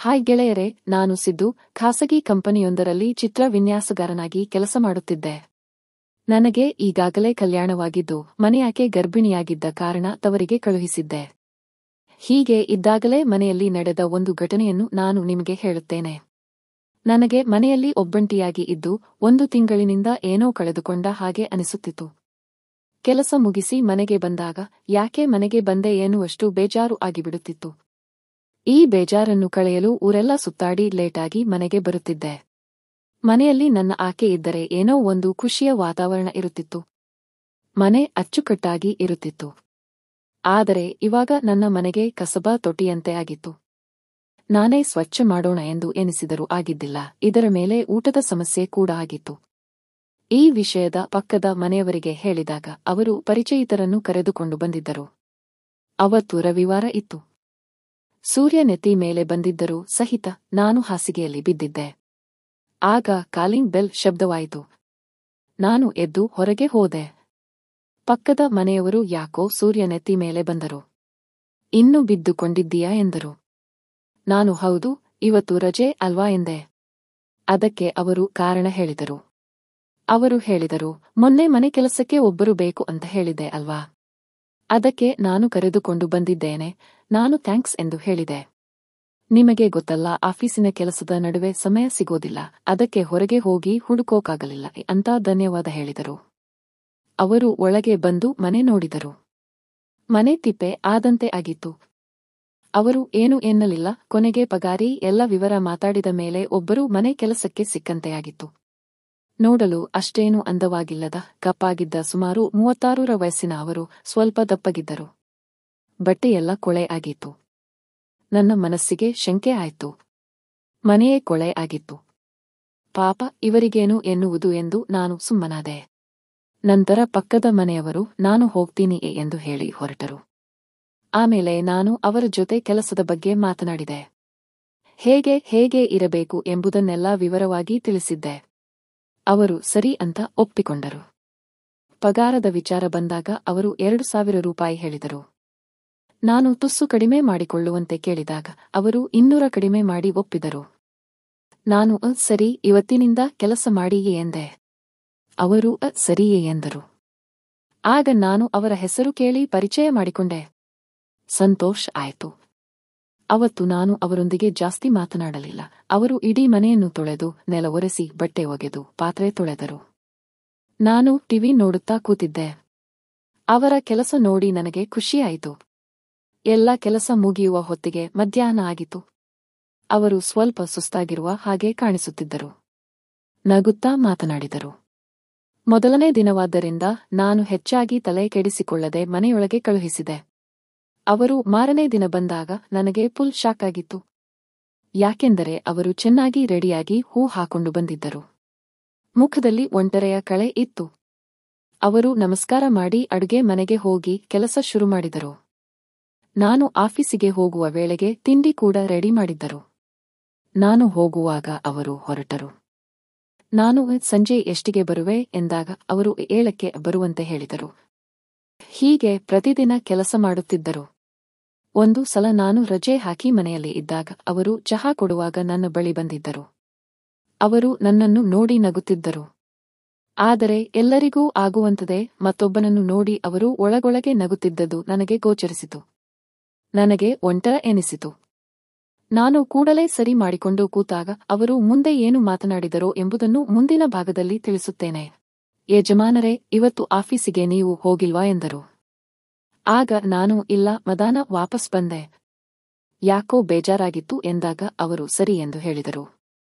Hi ಗೆಳೆಯರೇ, ನಾನು ಸಿದ್ದು, ಖಾಸಗಿ ಕಂಪನಿಯೊಂದರಲ್ಲಿ ಚಿತ್ರ ವಿನ್ಯಾಸಗಾರನಾಗಿ ಕೆಲಸ ಮಾಡುತ್ತಿದ್ದೆ. ನನಗೆ ಈಗಾಗಲೇ ಕಲ್ಯಾಣವಾಗಿದ್ದು, ಮನೆಯಾಕೆ ಗರ್ಭಿಣಿಯಾಗಿದ್ದ ಕಾರಣ ತವರಿಗೆ ಕಳುಹಿಸಿದ್ದೆ. ಹೀಗೆ ಇದ್ದಾಗಲೇ ಮನೆಯಲ್ಲಿ ನಡೆದ ಒಂದು ಘಟನೆಯನ್ನು ನಾನು ನಿಮಗೆ ಹೇಳುತ್ತೇನೆ. ನನಗೆ ಮನೆಯಲ್ಲಿ ಒಬ್ಬಂಟಿಯಾಗಿ ಇದ್ದು, 1 ತಿಂಗಳಿನಿಂದ ಏನೋ ಕಳೆದುಕೊಂಡ ಹಾಗೆ ಅನಿಸುತ್ತಿತ್ತು. ಕೆಲಸ ಮುಗಿಸಿ ಮನೆಗೆ ಬಂದಾಗ, ಯಾಕೆ ಮನೆಗೆ ಬಂದೆ ಎನ್ನುವಷ್ಟು ಬೇಜಾರು ಆಗಿಬಿಡುತ್ತಿತ್ತು. ಈ ಬೇಜಾರನ್ನು ಕಳೆಯಲು ಊರೆಲ್ಲ ಸುತ್ತಾಡಿ ಲೇಟಾಗಿ ಮನೆಗೆ ಬರುತ್ತಿದ್ದೆ. ಮನೆಯಲ್ಲಿ ನನ್ನ ಆಕೆ ಇದ್ದರೆ ಏನೋ ಒಂದು ಖುಷಿಯ ವಾತಾವರಣ ಇರುತ್ತಿತ್ತು. ಮನೆ ಅಚ್ಚುಕಟ್ಟಾಗಿ ಇರುತ್ತಿತ್ತು. ಆದರೆ ಇವಾಗ ನನ್ನ ಮನೆಗೆ ಕಸಬಾ ತೊಟ್ಟಿಯಂತೆ ಆಗಿತ್ತು. ನಾನೇ ಸ್ವಚ್ಛ ಮಾಡೋಣ ಎಂದು ಎನಿಸಿದರೂ ಆಗಿದ್ದಿಲ್ಲ. ಇದರ ಮೇಲೆ ಊಟದ ಸಮಸ್ಯೆ ಕೂಡ ಆಗಿತ್ತು. ಈ ವಿಷಯದ ಪಕ್ಕದ ಮನೆಯವರಿಗೆ ಹೇಳಿದಾಗ ಅವರು ಪರಿಚಯಿತರನ್ನು ಕರೆದುಕೊಂಡು ಬಂದಿದ್ದರು. ಅವತ್ತು ರವಿವಾರ ಇತ್ತು. ಸೂರ್ಯ ನೆತ್ತಿ ಮೇಲೆ ಬಂದಿದ್ದರೂ ಸಹಿತ ನಾನು ಹಾಸಿಗೆಯಲ್ಲಿ ಬಿದ್ದಿದ್ದೆ. ಆಗ ಕಾಲಿಂಗ್ ಬೆಲ್ ಶಬ್ದವಾಯಿತು. ನಾನು ಎದ್ದು ಹೊರಗೆ ಹೋದೆ. ಪಕ್ಕದ ಮನೆಯವರು ಯಾಕೋ ಸೂರ್ಯ ನೆತ್ತಿ ಮೇಲೆ ಬಂದರು. ಇನ್ನೂ ಬಿದ್ದುಕೊಂಡಿದ್ದೀಯಾ ಎಂದರು. ನಾನು ಹೌದು, ಇವತ್ತು ರಜೆ ಅಲ್ವಾ ಎಂದೆ. ಅದಕ್ಕೆ ಅವರು ಕಾರಣ ಹೇಳಿದರು. ಅವರು ಹೇಳಿದರು, ಮೊನ್ನೆ ಮನೆ ಕೆಲಸಕ್ಕೆ ಒಬ್ಬರು ಬೇಕು ಅಂತ ಹೇಳಿದ್ದೆ ಅಲ್ವಾ? ಅದಕ್ಕೆ ನಾನು ಕರೆದುಕೊಂಡು ಬಂದಿದ್ದೇನೆ. ನಾನು ಥ್ಯಾಂಕ್ಸ್ ಎಂದು ಹೇಳಿದೆ. ನಿಮಗೆ ಗೊತ್ತಲ್ಲ, ಆಫೀಸಿನ ಕೆಲಸದ ನಡುವೆ ಸಮಯ ಸಿಗೋದಿಲ್ಲ, ಅದಕ್ಕೆ ಹೊರಗೆ ಹೋಗಿ ಹುಡುಕೋಕಾಗಲಿಲ್ಲ ಅಂತ ಧನ್ಯವಾದ ಹೇಳಿದರು. ಅವರು ಒಳಗೆ ಬಂದು ಮನೆ ನೋಡಿದರು. ಮನೆ ತಿಪ್ಪೆ ಆದಂತೆ ಆಗಿತ್ತು. ಅವರು ಏನು ಎನ್ನಲಿಲ್ಲ. ಕೊನೆಗೆ ಪಗಾರಿ ಎಲ್ಲ ವಿವರ ಮಾತಾಡಿದ ಮೇಲೆ ಒಬ್ಬರು ಮನೆ ಕೆಲಸಕ್ಕೆ ಸಿಕ್ಕಂತೆಯಾಗಿತ್ತು. ನೋಡಲು ಅಷ್ಟೇನೂ ಅಂದವಾಗಿಲ್ಲದ, ಕಪ್ಪಾಗಿದ್ದ ಸುಮಾರು 36ರ ವಯಸ್ಸಿನ ಅವರು ಸ್ವಲ್ಪ ದಪ್ಪಗಿದ್ದರು. ಬಟ್ಟೆಯೆಲ್ಲ ಕೊಳೆ ಆಗಿತ್ತು. ನನ್ನ ಮನಸ್ಸಿಗೆ ಶಂಕೆ ಆಯ್ತು. ಮನೆಯೇ ಕೊಳೆ ಆಗಿತ್ತು. ಪಾಪ ಇವರಿಗೇನು ಎನ್ನುವುದು ಎಂದು ನಾನು ಸುಮ್ಮನಾದೆ. ನಂತರ ಪಕ್ಕದ ಮನೆಯವರು ನಾನು ಹೋಗ್ತೀನಿ ಎಂದು ಹೇಳಿ ಹೊರಟರು. ಆಮೇಲೆ ನಾನು ಅವರ ಜೊತೆ ಕೆಲಸದ ಬಗ್ಗೆ ಮಾತನಾಡಿದೆ. ಹೇಗೆ ಇರಬೇಕು ಎಂಬುದನ್ನೆಲ್ಲ ವಿವರವಾಗಿ ತಿಳಿಸಿದ್ದೆ. ಅವರು ಸರಿ ಅಂತ ಒಪ್ಪಿಕೊಂಡರು. ಪಗಾರದ ವಿಚಾರ ಬಂದಾಗ ಅವರು 2,000 ರೂಪಾಯಿ ಹೇಳಿದರು. ನಾನು ತುಸು ಕಡಿಮೆ ಮಾಡಿಕೊಳ್ಳುವಂತೆ ಕೇಳಿದಾಗ ಅವರು 200 ಕಡಿಮೆ ಮಾಡಿ ಒಪ್ಪಿದರು. ನಾನು ಸರಿ, ಇವತ್ತಿನಿಂದ ಕೆಲಸ ಮಾಡಿಯೇ ಎಂದೆ. ಅವರು ಸರಿಯೇ ಎಂದರು. ಆಗ ನಾನು ಅವರ ಹೆಸರು ಕೇಳಿ ಪರಿಚಯ ಮಾಡಿಕೊಂಡೆ. ಸಂತೋಷ್ ಆಯ್ತು. ಅವತ್ತು ನಾನು ಅವರೊಂದಿಗೆ ಜಾಸ್ತಿ ಮಾತನಾಡಲಿಲ್ಲ. ಅವರು ಇಡೀ ಮನೆಯನ್ನು ತೊಳೆದು, ನೆಲ ಒರೆಸಿ, ಬಟ್ಟೆ ಒಗೆದು, ಪಾತ್ರೆ ತೊಳೆದರು. ನಾನು ಟಿವಿ ನೋಡುತ್ತಾ ಕೂತಿದ್ದೆ. ಅವರ ಕೆಲಸ ನೋಡಿ ನನಗೆ ಖುಷಿಯಾಯಿತು. ಎಲ್ಲ ಕೆಲಸ ಮುಗಿಯುವ ಹೊತ್ತಿಗೆ ಮಧ್ಯಾಹ್ನ ಆಗಿತ್ತು. ಅವರು ಸ್ವಲ್ಪ ಸುಸ್ತಾಗಿರುವ ಹಾಗೆ ಕಾಣಿಸುತ್ತಿದ್ದರು. ನಗುತ್ತಾ ಮಾತನಾಡಿದರು. ಮೊದಲನೇ ದಿನವಾದ್ದರಿಂದ ನಾನು ಹೆಚ್ಚಾಗಿ ತಲೆ ಕೆಡಿಸಿಕೊಳ್ಳದೆ ಮನೆಯೊಳಗೆ ಕಳುಹಿಸಿದೆ. ಅವರು ಮಾರನೇ ದಿನ ಬಂದಾಗ ನನಗೆ ಫುಲ್ ಶಾಕ್ ಆಗಿತ್ತು. ಯಾಕೆಂದರೆ ಅವರು ಚೆನ್ನಾಗಿ ರೆಡಿಯಾಗಿ ಹೂ ಹಾಕೊಂಡು ಬಂದಿದ್ದರು. ಮುಖದಲ್ಲಿ ಒಂಟರೆಯ ಕಳೆ ಇತ್ತು. ಅವರು ನಮಸ್ಕಾರ ಮಾಡಿ ಅಡುಗೆ ಮನೆಗೆ ಹೋಗಿ ಕೆಲಸ ಶುರು ಮಾಡಿದರು. ನಾನು ಆಫೀಸಿಗೆ ಹೋಗುವ ವೇಳೆಗೆ ತಿಂಡಿ ಕೂಡ ರೆಡಿ ಮಾಡಿದ್ದರು. ನಾನು ಹೋಗುವಾಗ ಅವರು ಹೊರಟರು. ನಾನು ಸಂಜೆ ಎಷ್ಟಿಗೆ ಬರುವೆ ಎಂದಾಗ ಅವರು 7ಕ್ಕೆ ಬರುವಂತೆ ಹೇಳಿದರು. ಹೀಗೆ ಪ್ರತಿದಿನ ಕೆಲಸ ಮಾಡುತ್ತಿದ್ದರು. ಒಂದು ಸಲ ನಾನು ರಜೆ ಹಾಕಿ ಮನೆಯಲ್ಲಿ ಇದ್ದಾಗ ಅವರು ಚಹಾ ಕೊಡುವಾಗ ನನ್ನ ಬಳಿ ಬಂದಿದ್ದರು. ಅವರು ನನ್ನನ್ನು ನೋಡಿ ನಗುತ್ತಿದ್ದರು. ಆದರೆ ಎಲ್ಲರಿಗೂ ಆಗುವಂತದೆ ಮತ್ತೊಬ್ಬನನ್ನು ನೋಡಿ ಅವರು ಒಳಗೊಳಗೆ ನಗುತ್ತಿದ್ದದ್ದು ನನಗೆ ಗೋಚರಿಸಿತು. ನನಗೆ ಒಂಟರ ಎನಿಸಿತು. ನಾನು ಕೂಡಲೇ ಸರಿ ಮಾಡಿಕೊಂಡು ಕೂತಾಗ ಅವರು ಮುಂದೆ ಏನು ಮಾತನಾಡಿದರೋ ಎಂಬುದನ್ನು ಮುಂದಿನ ಭಾಗದಲ್ಲಿ ತಿಳಿಸುತ್ತೇನೆ. ಯಜಮಾನರೇ, ಇವತ್ತು ಆಫೀಸಿಗೆ ನೀವು ಹೋಗಿಲ್ವಾ ಎಂದರು. ಆಗ ನಾನು ಇಲ್ಲ ಮದಾನ ವಾಪಸ್ ಬಂದೆ. ಯಾಕೋ ಬೇಜಾರಾಗಿತ್ತು ಎಂದಾಗ ಅವರು ಸರಿ ಎಂದು ಹೇಳಿದರು.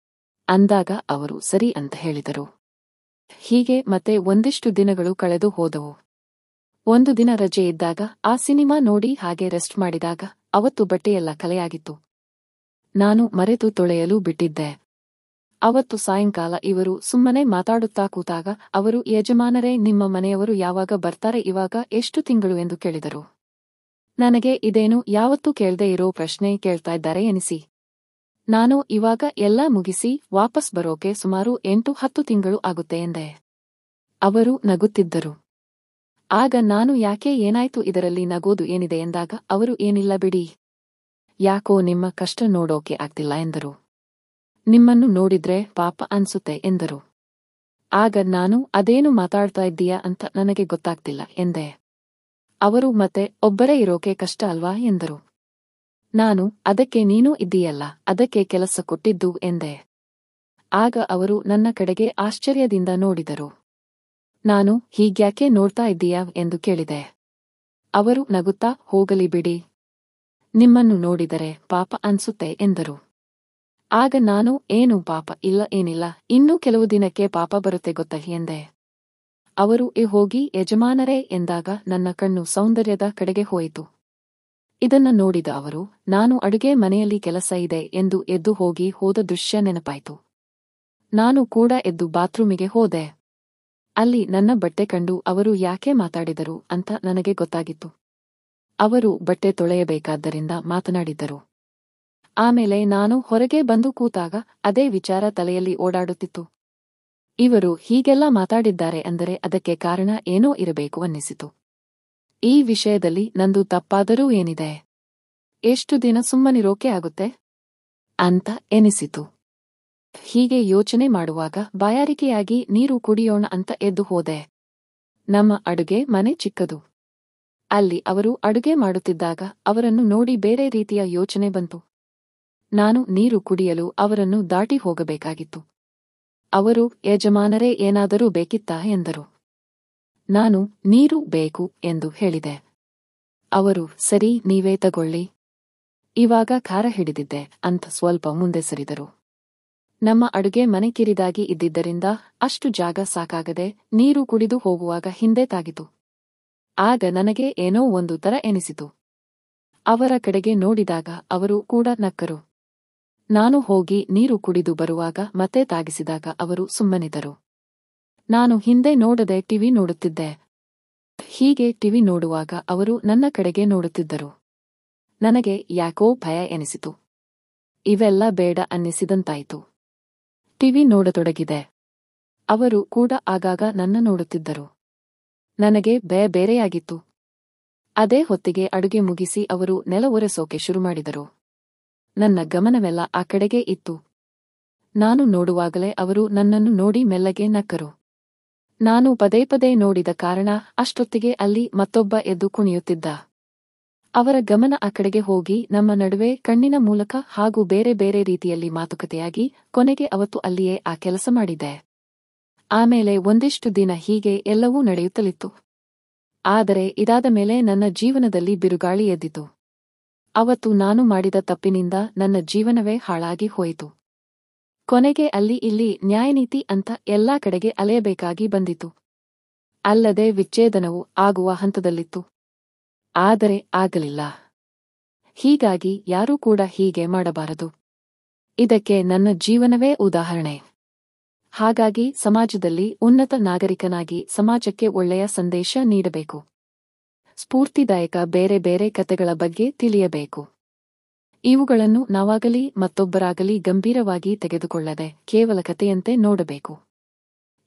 ಅಂದಾಗ ಅವರು ಸರಿ ಅಂತ ಹೇಳಿದರು. ಹೀಗೆ ಮತ್ತೆ ಒಂದಿಷ್ಟು ದಿನಗಳು ಕಳೆದು ಹೋದವು. ಒಂದು ದಿನ ರಜೆ ಇದ್ದಾಗ ಆ ಸಿನಿಮಾ ನೋಡಿ ಹಾಗೆ ರೆಸ್ಟ್ ಮಾಡಿದಾಗ ಅವತ್ತು ಬಟ್ಟೆಯೆಲ್ಲ ಕಲೆಯಾಗಿತ್ತು. ನಾನು ಮರೆತು ತೊಳೆಯಲು ಬಿಟ್ಟಿದ್ದೆ. ಅವತ್ತು ಸಾಯಂಕಾಲ ಇವರು ಸುಮ್ಮನೆ ಮಾತಾಡುತ್ತಾ ಕೂತಾಗ ಅವರು ಯಜಮಾನರೇ, ನಿಮ್ಮ ಮನೆಯವರು ಯಾವಾಗ ಬರ್ತಾರೆ, ಇವಾಗ ಎಷ್ಟು ತಿಂಗಳು ಎಂದು ಕೇಳಿದರು. ನನಗೆ ಇದೇನು ಯಾವತ್ತೂ ಕೇಳ್ದೇ ಇರೋ ಪ್ರಶ್ನೆ ಕೇಳ್ತಾ ಇದ್ದಾರೆ ಎನಿಸಿ. ನಾನು ಇವಾಗ ಎಲ್ಲ ಮುಗಿಸಿ ವಾಪಸ್ ಬರೋಕೆ ಸುಮಾರು 8-10 ತಿಂಗಳು ಆಗುತ್ತೆ ಎಂದೆ. ಅವರು ನಗುತ್ತಿದ್ದರು. ಆಗ ನಾನು ಯಾಕೆ, ಏನಾಯ್ತು ಇದರಲ್ಲಿ ನಗೋದು ಏನಿದೆ ಎಂದಾಗ ಅವರು ಏನಿಲ್ಲ ಬಿಡಿ, ಯಾಕೋ ನಿಮ್ಮ ಕಷ್ಟ ನೋಡೋಕೆ ಆಗ್ತಿಲ್ಲ ಎಂದರು. ನಿಮ್ಮನ್ನು ನೋಡಿದ್ರೆ ಪಾಪ ಅನ್ಸುತ್ತೆ ಎಂದರು. ಆಗ ನಾನು ಅದೇನು ಮಾತಾಡ್ತಾ ಇದ್ದೀಯಾ ಅಂತ ನನಗೆ ಗೊತ್ತಾಗ್ತಿಲ್ಲ ಎಂದೆ. ಅವರು ಮತ್ತೆ ಒಬ್ಬರೇ ಇರೋಕೆ ಕಷ್ಟ ಅಲ್ವಾ ಎಂದರು. ನಾನು ಅದಕ್ಕೆ ನೀನೂ ಇದ್ದೀಯಲ್ಲ, ಅದಕ್ಕೆ ಕೆಲಸ ಕೊಟ್ಟಿದ್ದು ಎಂದೆ. ಆಗ ಅವರು ನನ್ನ ಕಡೆಗೆ ಆಶ್ಚರ್ಯದಿಂದ ನೋಡಿದರು. ನಾನು ಹೀಗ್ಯಾಕೆ ನೋಡ್ತಾ ಇದ್ದೀಯಾ ಎಂದು ಕೇಳಿದೆ. ಅವರು ನಗುತ್ತಾ ಹೋಗಲಿ ಬಿಡಿ, ನಿಮ್ಮನ್ನು ನೋಡಿದರೆ ಪಾಪ ಅನ್ಸುತ್ತೆ ಎಂದರು. ಆಗ ನಾನು ಏನು ಪಾಪ ಇಲ್ಲ ಏನಿಲ್ಲ, ಇನ್ನೂ ಕೆಲವು ದಿನಕ್ಕೆ ಪಾಪ ಬರುತ್ತೆ ಗೊತ್ತಾ ಎಂದೆ. ಅವರು ಹೋಗಿ ಯಜಮಾನರೇ ಎಂದಾಗ ನನ್ನ ಕಣ್ಣು ಸೌಂದರ್ಯದ ಕಡೆಗೆ ಹೋಯಿತು. ಇದನ್ನ ನೋಡಿದ ಅವರು ನಾನು ಅಡುಗೆ ಮನೆಯಲ್ಲಿ ಕೆಲಸ ಇದೆ ಎಂದು ಎದ್ದು ಹೋದ ದೃಶ್ಯ ನೆನಪಾಯ್ತು. ನಾನು ಕೂಡ ಎದ್ದು ಬಾತ್ರೂಮಿಗೆ ಹೋದೆ. ಅಲ್ಲಿ ನನ್ನ ಬಟ್ಟೆ ಕಂಡು ಅವರು ಯಾಕೆ ಮಾತಾಡಿದರು ಅಂತ ನನಗೆ ಗೊತ್ತಾಗಿತ್ತು. ಅವರು ಬಟ್ಟೆ ತೊಳೆಯಬೇಕಾದ್ದರಿಂದ ಮಾತನಾಡಿದ್ದರು. ಆಮೇಲೆ ನಾನು ಹೊರಗೆ ಬಂದು ಕೂತಾಗ ಅದೇ ವಿಚಾರ ತಲೆಯಲ್ಲಿ ಓಡಾಡುತ್ತಿತ್ತು. ಇವರು ಹೀಗೆಲ್ಲ ಮಾತಾಡಿದ್ದಾರೆ ಅಂದರೆ ಅದಕ್ಕೆ ಕಾರಣ ಏನೋ ಇರಬೇಕು ಅನ್ನಿಸಿತು. ಈ ವಿಷಯದಲ್ಲಿ ನಂದು ತಪ್ಪಾದರೂ ಏನಿದೆ? ಎಷ್ಟು ದಿನ ಸುಮ್ಮನಿರೋಕೆ ಆಗುತ್ತೆ ಅಂತ ಎನಿಸಿತು. ಹೀಗೆ ಯೋಚನೆ ಮಾಡುವಾಗ ಬಾಯಾರಿಕೆಯಾಗಿ ನೀರು ಕುಡಿಯೋಣ ಅಂತ ಎದ್ದು ಹೋದೆ. ನಮ್ಮ ಅಡುಗೆ ಮನೆ ಚಿಕ್ಕದು. ಅಲ್ಲಿ ಅವರು ಅಡುಗೆ ಮಾಡುತ್ತಿದ್ದಾಗ ಅವರನ್ನು ನೋಡಿ ಬೇರೆ ರೀತಿಯ ಯೋಚನೆ ಬಂತು. ನಾನು ನೀರು ಕುಡಿಯಲು ಅವರನ್ನು ದಾಟಿ ಹೋಗಬೇಕಾಗಿತ್ತು. ಅವರು ಯಜಮಾನರೇ ಏನಾದರೂ ಬೇಕಿತ್ತಾ ಎಂದರು. ನಾನು ನೀರು ಬೇಕು ಎಂದು ಹೇಳಿದೆ. ಅವರು ಸರಿ ನೀವೇ ತಗೊಳ್ಳಿ, ಇವಾಗ ಖಾರ ಹಿಡಿದಿದ್ದೆ ಅಂತ ಸ್ವಲ್ಪ ಮುಂದೆ ಸರಿದರು. ನಮ್ಮ ಅಡುಗೆ ಮನೆ ಕಿರಿದಾಗಿ ಇದ್ದಿದ್ದರಿಂದ ಅಷ್ಟು ಜಾಗ ಸಾಕಾಗದೆ ನೀರು ಕುಡಿದು ಹೋಗುವಾಗ ಹಿಂದೆ ತಾಗಿತು. ಆಗ ನನಗೆ ಏನೋ ಒಂದು ತರ ಎನಿಸಿತು. ಅವರ ಕಡೆಗೆ ನೋಡಿದಾಗ ಅವರು ಕೂಡ ನಕ್ಕರು. ನಾನು ಹೋಗಿ ನೀರು ಕುಡಿದು ಬರುವಾಗ ಮತ್ತೆ ತಾಗಿಸಿದಾಗ ಅವರು ಸುಮ್ಮನಿದ್ದರು. ನಾನು ಹಿಂದೆ ನೋಡದೆ ಟಿವಿ ನೋಡುತ್ತಿದ್ದೆ. ಹೀಗೆ ಟಿವಿ ನೋಡುವಾಗ ಅವರು ನನ್ನ ಕಡೆಗೆ ನೋಡುತ್ತಿದ್ದರು. ನನಗೆ ಯಾಕೋ ಭಯ ಎನಿಸಿತು. ಇವೆಲ್ಲ ಬೇಡ ಅನ್ನಿಸಿದಂತಾಯಿತು. ಟಿವಿ ನೋಡತೊಡಗಿದೆ. ಅವರು ಕೂಡ ಆಗಾಗ ನನ್ನ ನೋಡುತ್ತಿದ್ದರು. ನನಗೆ ಬೇರೆಯಾಗಿತ್ತು. ಅದೇ ಹೊತ್ತಿಗೆ ಅಡುಗೆ ಮುಗಿಸಿ ಅವರು ನೆಲ ಒರೆಸೋಕೆ ಶುರುಮಾಡಿದರು. ನನ್ನ ಗಮನವೆಲ್ಲ ಆ ಕಡೆಗೆ ಇತ್ತು. ನಾನು ನೋಡುವಾಗಲೇ ಅವರು ನನ್ನನ್ನು ನೋಡಿ ಮೆಲ್ಲಗೆ ನಕ್ಕರು. ನಾನು ಪದೇ ಪದೇ ನೋಡಿದ ಕಾರಣ ಅಷ್ಟೊತ್ತಿಗೆ ಅಲ್ಲಿ ಮತ್ತೊಬ್ಬ ಎದ್ದು ಕುಣಿಯುತ್ತಿದ್ದ. ಅವರ ಗಮನ ಆ ಕಡೆಗೆ ಹೋಗಿ ನಮ್ಮ ನಡುವೆ ಕಣ್ಣಿನ ಮೂಲಕ ಹಾಗೂ ಬೇರೆ ಬೇರೆ ರೀತಿಯಲ್ಲಿ ಮಾತುಕತೆಯಾಗಿ ಕೊನೆಗೆ ಅವತ್ತು ಅಲ್ಲಿಯೇ ಆ ಕೆಲಸ ಮಾಡಿದೆ. ಆಮೇಲೆ ಒಂದಿಷ್ಟು ದಿನ ಹೀಗೆ ಎಲ್ಲವೂ ನಡೆಯುತ್ತಲಿತ್ತು. ಆದರೆ ಇದಾದ ಮೇಲೆ ನನ್ನ ಜೀವನದಲ್ಲಿ ಬಿರುಗಾಳಿ ಎದ್ದಿತು. ಅವತ್ತು ನಾನು ಮಾಡಿದ ತಪ್ಪಿನಿಂದ ನನ್ನ ಜೀವನವೇ ಹಾಳಾಗಿ ಹೋಯಿತು. ಕೊನೆಗೆ ಅಲ್ಲಿ ಇಲ್ಲಿ ನ್ಯಾಯನೀತಿ ಅಂತ ಎಲ್ಲಾ ಕಡೆಗೆ ಅಲೆಯಬೇಕಾಗಿ ಬಂದಿತು. ಅಲ್ಲದೆ ವಿಚ್ಛೇದನವು ಆಗುವ ಹಂತದಲ್ಲಿತ್ತು. ಆದರೆ ಆಗಲಿಲ್ಲ. ಹೀಗಾಗಿ ಯಾರೂ ಕೂಡ ಹೀಗೆ ಮಾಡಬಾರದು. ಇದಕ್ಕೆ ನನ್ನ ಜೀವನವೇ ಉದಾಹರಣೆ. ಹಾಗಾಗಿ ಸಮಾಜದಲ್ಲಿ ಉನ್ನತ ನಾಗರಿಕನಾಗಿ ಸಮಾಜಕ್ಕೆ ಒಳ್ಳೆಯ ಸಂದೇಶ ನೀಡಬೇಕು. ಸ್ಫೂರ್ತಿದಾಯಕ ಬೇರೆ ಬೇರೆ ಕತೆಗಳ ಬಗ್ಗೆ ತಿಳಿಯಬೇಕು. ಇವುಗಳನ್ನು ನಾವಾಗಲಿ ಮತ್ತೊಬ್ಬರಾಗಲಿ ಗಂಭೀರವಾಗಿ ತೆಗೆದುಕೊಳ್ಳದೆ ಕೇವಲ ಕತೆಯಂತೆ ನೋಡಬೇಕು.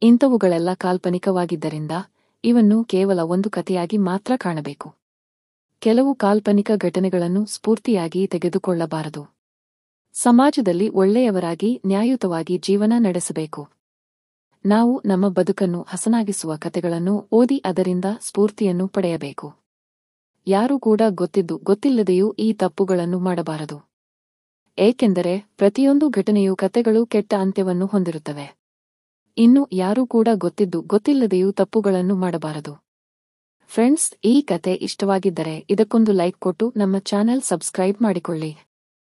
ಇಂಥವುಗಳೆಲ್ಲ ಕಾಲ್ಪನಿಕವಾಗಿದ್ದರಿಂದ ಇವನ್ನು ಕೇವಲ ಒಂದು ಕಥೆಯಾಗಿ ಮಾತ್ರ ಕಾಣಬೇಕು. ಕೆಲವು ಕಾಲ್ಪನಿಕ ಘಟನೆಗಳನ್ನು ಸ್ಫೂರ್ತಿಯಾಗಿ ತೆಗೆದುಕೊಳ್ಳಬಾರದು. ಸಮಾಜದಲ್ಲಿ ಒಳ್ಳೆಯವರಾಗಿ ನ್ಯಾಯಯುತವಾಗಿ ಜೀವನ ನಡೆಸಬೇಕು. ನಾವು ನಮ್ಮ ಬದುಕನ್ನು ಹಸನಾಗಿಸುವ ಕತೆಗಳನ್ನು ಓದಿ ಅದರಿಂದ ಸ್ಫೂರ್ತಿಯನ್ನು ಪಡೆಯಬೇಕು. ಯಾರೂ ಕೂಡ ಗೊತ್ತಿದ್ದು ಗೊತ್ತಿಲ್ಲದೆಯೂ ಈ ತಪ್ಪುಗಳನ್ನು ಮಾಡಬಾರದು. ಏಕೆಂದರೆ ಪ್ರತಿಯೊಂದು ಘಟನೆಯೂ ಕತೆಗಳು ಕೆಟ್ಟ ಅಂತ್ಯವನ್ನು ಹೊಂದಿರುತ್ತವೆ. ಇನ್ನು ಯಾರೂ ಕೂಡ ಗೊತ್ತಿದ್ದು ಗೊತ್ತಿಲ್ಲದೆಯೂ ತಪ್ಪುಗಳನ್ನು ಮಾಡಬಾರದು. ಫ್ರೆಂಡ್ಸ್, ಈ ಕತೆ ಇಷ್ಟವಾಗಿದ್ದರೆ ಇದಕ್ಕೊಂದು ಲೈಕ್ ಕೊಟ್ಟು ನಮ್ಮ ಚಾನೆಲ್ ಸಬ್ಸ್ಕ್ರೈಬ್ ಮಾಡಿಕೊಳ್ಳಿ.